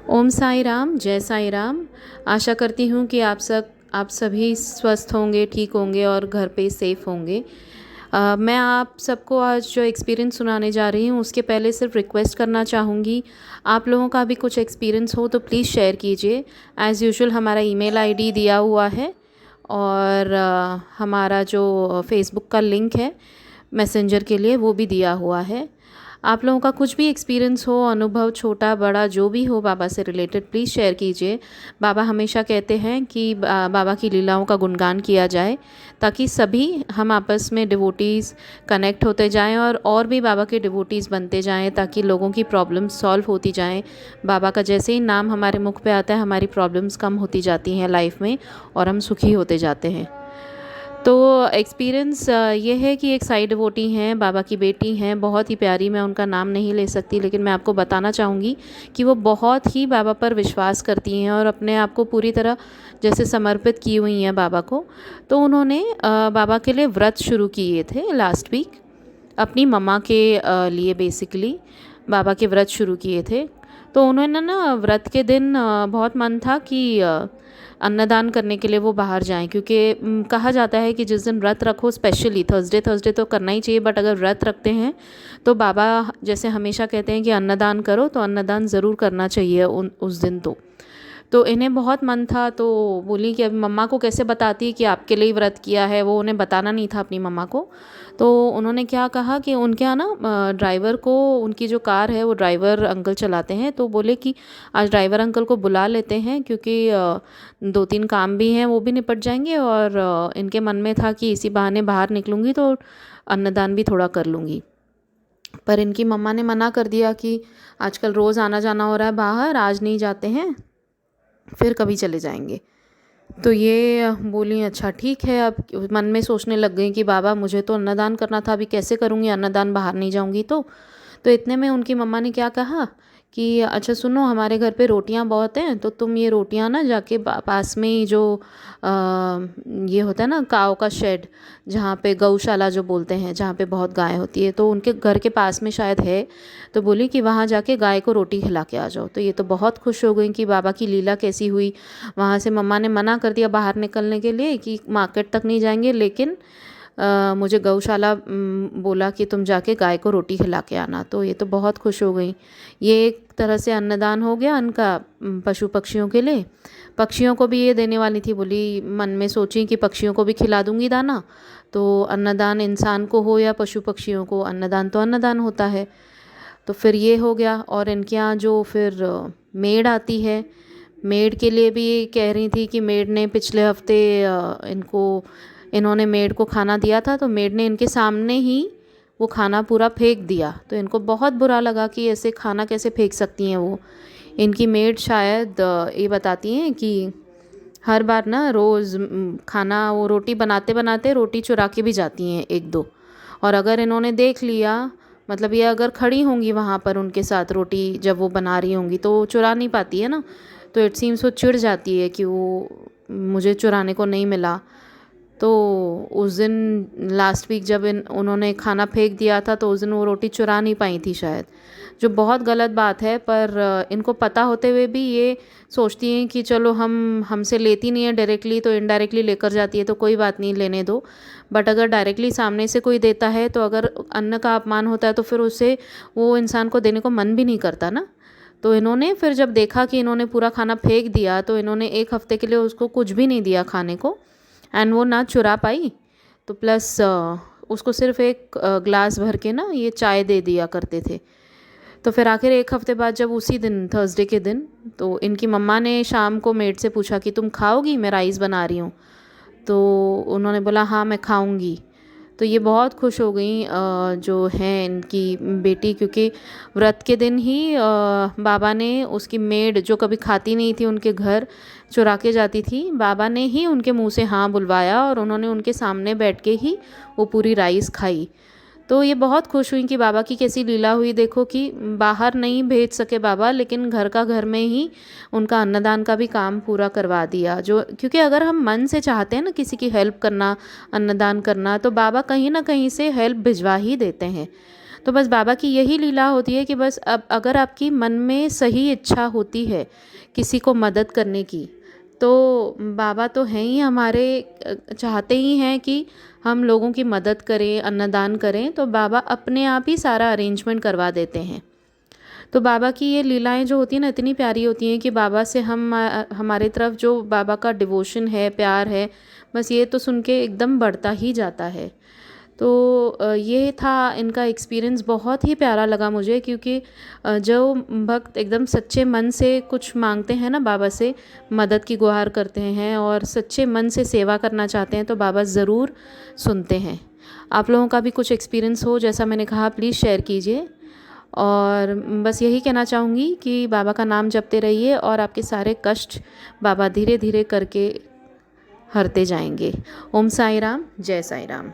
ओम साई राम, जय साई राम। आशा करती हूँ कि आप सभी स्वस्थ होंगे, ठीक होंगे और घर पे सेफ होंगे। मैं आप सबको आज जो एक्सपीरियंस सुनाने जा रही हूँ उसके पहले सिर्फ रिक्वेस्ट करना चाहूँगी, आप लोगों का भी कुछ एक्सपीरियंस हो तो प्लीज़ शेयर कीजिए। एज़ यूजुअल हमारा ईमेल आईडी दिया हुआ है और हमारा जो फेसबुक का लिंक है मैसेंजर के लिए वो भी दिया हुआ है। आप लोगों का कुछ भी एक्सपीरियंस हो, अनुभव छोटा बड़ा जो भी हो बाबा से रिलेटेड प्लीज़ शेयर कीजिए। बाबा हमेशा कहते हैं कि बाबा की लीलाओं का गुणगान किया जाए ताकि सभी हम आपस में डिवोटीज़ कनेक्ट होते जाएं और भी बाबा के डिवोटीज़ बनते जाएं ताकि लोगों की प्रॉब्लम्स सॉल्व होती जाएं। बाबा का जैसे ही नाम हमारे मुख पे आता है हमारी प्रॉब्लम्स कम होती जाती हैं लाइफ में और हम सुखी होते जाते हैं। तो एक्सपीरियंस ये है कि एक साई डिवोटी हैं, बाबा की बेटी हैं, बहुत ही प्यारी। मैं उनका नाम नहीं ले सकती लेकिन मैं आपको बताना चाहूँगी कि वो बहुत ही बाबा पर विश्वास करती हैं और अपने आप को पूरी तरह जैसे समर्पित की हुई हैं बाबा को। तो उन्होंने बाबा के लिए व्रत शुरू किए थे लास्ट वीक, अपनी मम्मा के लिए बेसिकली बाबा के व्रत शुरू किए थे। तो उन्होंने ना व्रत के दिन बहुत मन था कि अन्नदान करने के लिए वो बाहर जाएं, क्योंकि कहा जाता है कि जिस दिन व्रत रखो, स्पेशली थर्सडे थर्सडे तो करना ही चाहिए, बट अगर व्रत रखते हैं तो बाबा जैसे हमेशा कहते हैं कि अन्नदान करो, तो अन्नदान ज़रूर करना चाहिए उस दिन। तो इन्हें बहुत मन था, तो बोली कि अब मम्मा को कैसे बताती कि आपके लिए ही व्रत किया है, वो उन्हें बताना नहीं था अपनी मम्मा को। तो उन्होंने क्या कहा कि उनके यहाँ ना ड्राइवर को, उनकी जो कार है वो ड्राइवर अंकल चलाते हैं, तो बोले कि आज ड्राइवर अंकल को बुला लेते हैं क्योंकि 2-3 काम भी हैं वो भी निपट जाएंगे और इनके मन में था कि इसी बहाने बाहर निकलूँगी तो अन्नदान भी थोड़ा कर लूँगी। पर इनकी मम्मा ने मना कर दिया कि आजकल रोज़ आना जाना हो रहा है बाहर, आज नहीं जाते हैं, फिर कभी चले जाएंगे। तो ये बोली अच्छा ठीक है। अब मन में सोचने लग गई कि बाबा मुझे तो अन्नदान करना था, अभी कैसे करूँगी अन्नदान, बाहर नहीं जाऊँगी तो इतने में उनकी मम्मा ने क्या कहा कि अच्छा सुनो, हमारे घर पे रोटियां बहुत हैं, तो तुम ये रोटियां ना जाके पास में ही जो ये होता है ना काव का शेड, जहाँ पे गौशाला जो बोलते हैं, जहाँ पे बहुत गाय होती है, तो उनके घर के पास में शायद है, तो बोली कि वहाँ जाके गाय को रोटी खिला के आ जाओ। तो ये तो बहुत खुश हो गई कि बाबा की लीला कैसी हुई। वहाँ से मम्मा ने मना कर दिया बाहर निकलने के लिए कि मार्केट तक नहीं जाएंगे, लेकिन मुझे गौशाला बोला कि तुम जाके गाय को रोटी खिला के आना। तो ये तो बहुत खुश हो गई। ये एक तरह से अन्नदान हो गया उनका पशु पक्षियों के लिए। पक्षियों को भी ये देने वाली थी, बोली मन में सोची कि पक्षियों को भी खिला दूंगी दाना, तो अन्नदान इंसान को हो या पशु पक्षियों को, अन्नदान तो अन्नदान होता है। तो फिर ये हो गया। और इनके यहाँ जो फिर मेड आती है, मेड के लिए भी कह रही थी कि मेड ने पिछले हफ्ते इन्होंने मेड को खाना दिया था, तो मेड ने इनके सामने ही वो खाना पूरा फेंक दिया। तो इनको बहुत बुरा लगा कि ऐसे खाना कैसे फेंक सकती हैं वो। इनकी मेड शायद ये बताती हैं कि हर बार ना रोज़ खाना, वो रोटी बनाते बनाते रोटी चुरा के भी जाती हैं 1-2, और अगर इन्होंने देख लिया, मतलब ये अगर खड़ी होंगी वहाँ पर उनके साथ रोटी जब वो बना रही होंगी, तो वो चुरा नहीं पाती है ना, तो इट सीम्स वो चिढ़ जाती है कि वो मुझे चुराने को नहीं मिला। तो उस दिन लास्ट वीक जब उन्होंने खाना फेंक दिया था, तो उस दिन वो रोटी चुरा नहीं पाई थी शायद, जो बहुत गलत बात है। पर इनको पता होते हुए भी ये सोचती हैं कि चलो हमसे लेती नहीं है डायरेक्टली, तो इनडायरेक्टली लेकर जाती है, तो कोई बात नहीं, लेने दो। बट अगर डायरेक्टली सामने से कोई देता है, तो अगर अन्न का अपमान होता है तो फिर उसे वो इंसान को देने को मन भी नहीं करता ना। तो इन्होंने फिर जब देखा कि इन्होंने पूरा खाना फेंक दिया, तो इन्होंने 1 हफ्ते के लिए उसको कुछ भी नहीं दिया खाने को, एंड वो ना चुरा पाई, तो प्लस उसको सिर्फ एक ग्लास भर के ना ये चाय दे दिया करते थे। तो फिर आखिर 1 हफ्ते बाद जब उसी दिन थर्सडे के दिन, तो इनकी मम्मा ने शाम को मेड से पूछा कि तुम खाओगी, मैं राइस बना रही हूँ। तो उन्होंने बोला हाँ मैं खाऊंगी। तो ये बहुत खुश हो गई जो हैं इनकी बेटी, क्योंकि व्रत के दिन ही बाबा ने उसकी मेड जो कभी खाती नहीं थी, उनके घर चुरा के जाती थी, बाबा ने ही उनके मुंह से हाँ बुलवाया और उन्होंने उनके सामने बैठ के ही वो पूरी राइस खाई। तो ये बहुत खुश हुई कि बाबा की कैसी लीला हुई, देखो कि बाहर नहीं भेज सके बाबा, लेकिन घर का घर में ही उनका अन्नदान का भी काम पूरा करवा दिया। जो क्योंकि अगर हम मन से चाहते हैं ना किसी की हेल्प करना, अन्नदान करना, तो बाबा कहीं ना कहीं से हेल्प भिजवा ही देते हैं। तो बस बाबा की यही लीला होती है कि बस अब अगर आपकी मन में सही इच्छा होती है किसी को मदद करने की, तो बाबा तो हैं ही हमारे, चाहते ही हैं कि हम लोगों की मदद करें, अन्नदान करें, तो बाबा अपने आप ही सारा अरेंजमेंट करवा देते हैं। तो बाबा की ये लीलाएं जो होती हैं ना, इतनी प्यारी होती हैं कि बाबा से हमारे तरफ जो बाबा का डिवोशन है, प्यार है, बस ये तो सुन के एकदम बढ़ता ही जाता है। तो ये था इनका एक्सपीरियंस, बहुत ही प्यारा लगा मुझे, क्योंकि जो भक्त एकदम सच्चे मन से कुछ मांगते हैं ना बाबा से, मदद की गुहार करते हैं और सच्चे मन से सेवा करना चाहते हैं, तो बाबा ज़रूर सुनते हैं। आप लोगों का भी कुछ एक्सपीरियंस हो, जैसा मैंने कहा, प्लीज़ शेयर कीजिए। और बस यही कहना चाहूँगी कि बाबा का नाम जपते रहिए और आपके सारे कष्ट बाबा धीरे धीरे करके हरते जाएंगे। ओम साई राम, जय साई राम।